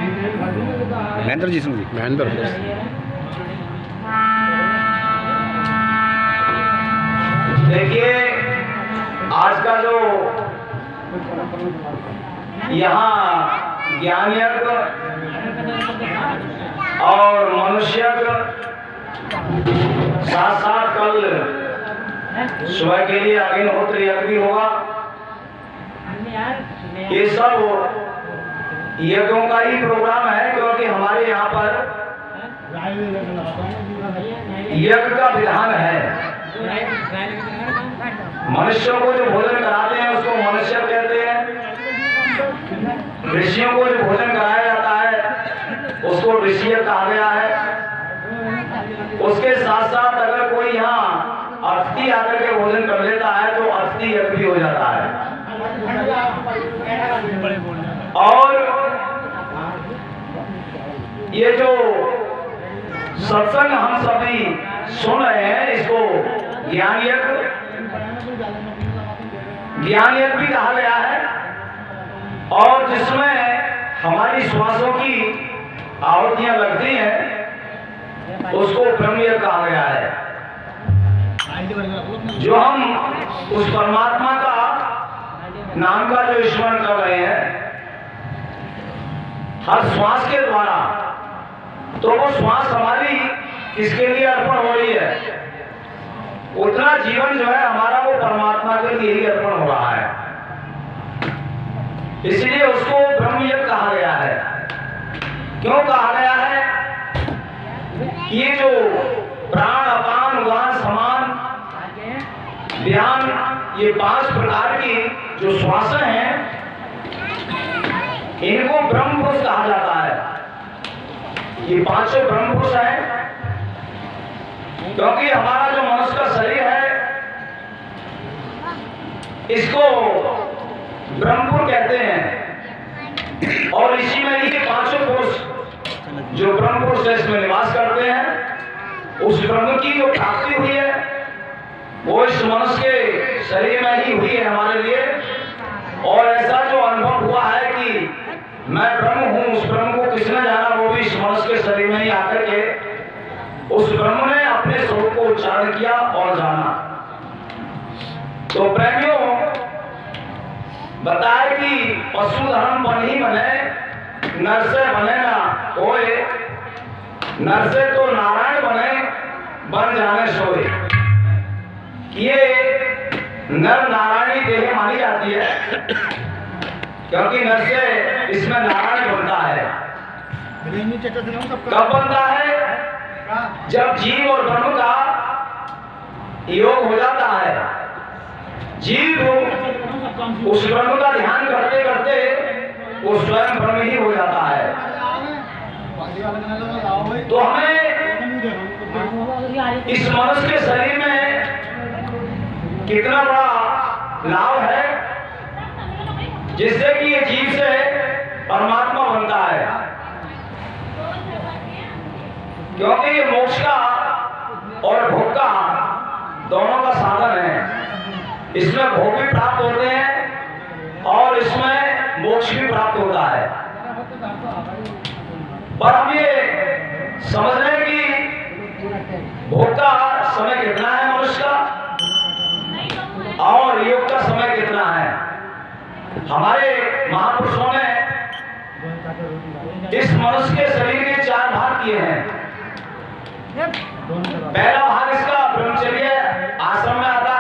महेंद्र जी सिंह जी। महेंद्र। देखिए, आज का जो यहाँ ज्ञान यज्ञ और मनुष्य साथ साथ कल सुबह के लिए अग्निहोत्र यज्ञ भी होगा। ये सब यज्ञों का ही प्रोग्राम है, क्योंकि हमारे यहाँ पर यज्ञ का विधान है। मनुष्यों को जो भोजन कराते हैं उसको मनुष्य कहते हैं। ऋषियों को जो भोजन कराया जाता है उसको ऋषि कहा गया है। उसके साथ साथ अगर कोई यहाँ अतिथि आकर के भोजन कर लेता है तो अतिथि यज्ञ भी हो जाता है। और ये जो सत्संग हम सभी सुन रहे हैं इसको ज्ञान यज्ञ भी कहा गया है, और जिसमें हमारी श्वासों की आहुतियां लगती हैं उसको ब्रह्म यज्ञ कहा गया है। जो हम उस परमात्मा का नाम का जो स्मरण कर रहे हैं हर श्वास के द्वारा, तो वो श्वास हमारी किसके लिए अर्पण हो रही है? उतना जीवन जो है हमारा वो परमात्मा के लिए ही अर्पण हो रहा है। इसलिए उसको ब्रह्म यज्ञ कहा गया है। क्यों कहा गया है? ये जो प्राण, अपान, उदान, समान, ध्यान, ये 5 प्रकार की जो श्वासें हैं इनको ब्रह्म पुरुष कहा जाता है। ये 5 ब्रह्म पुरुष हैं, क्योंकि हमारा जो मनुष्य का शरीर है इसको ब्रह्मपुर कहते हैं, और इसी में ही 5 पुरुष जो ब्रह्म पुरुष इसमें निवास करते हैं। उस ब्रह्म की जो प्राप्ति हुई है वो इस मनुष्य के शरीर में ही हुई है हमारे लिए। और ऐसा जो अनुभव हुआ है कि मैं ब्रह्म हूँ, उस ब्रह्म को किसने जाना? वो भी इस मनुष्य के शरीर में ही आकर के उस ब्रह्म ने अपने स्वरूप को उच्चारण किया और जाना। तो प्रेमियों, बताए कि पशु धर्म बन ही बने, नर से बने ना कोई, नर से तो नारायण बने, बन जाने सोए। ये नर नारायणी देह मानी जाती है, क्योंकि नर से इसमें नारायण बनता है। कब बनता है? जब जीव और ब्रह्म का योग हो जाता है। जीव उस ब्रह्म का ध्यान करते करते वो स्वयं ब्रह्म ही हो जाता है। तो हमें इस मनुष्य के शरीर में कितना बड़ा लाभ है, जिससे कि ये जीव से परमात्मा बनता है। क्योंकि ये मोक्ष का और भोग का दोनों का साधन है। इसमें भोग भी प्राप्त होते हैं और इसमें मोक्ष भी प्राप्त होता है। पर हम ये समझ रहे हैं कि भोग का समय कितना है मनुष्य का और योग का समय कितना है। हमारे महापुरुषों ने इस मनुष्य के शरीर के 4 भाग किए हैं। पहला भाग इसका ब्रह्मचर्य आश्रम में आता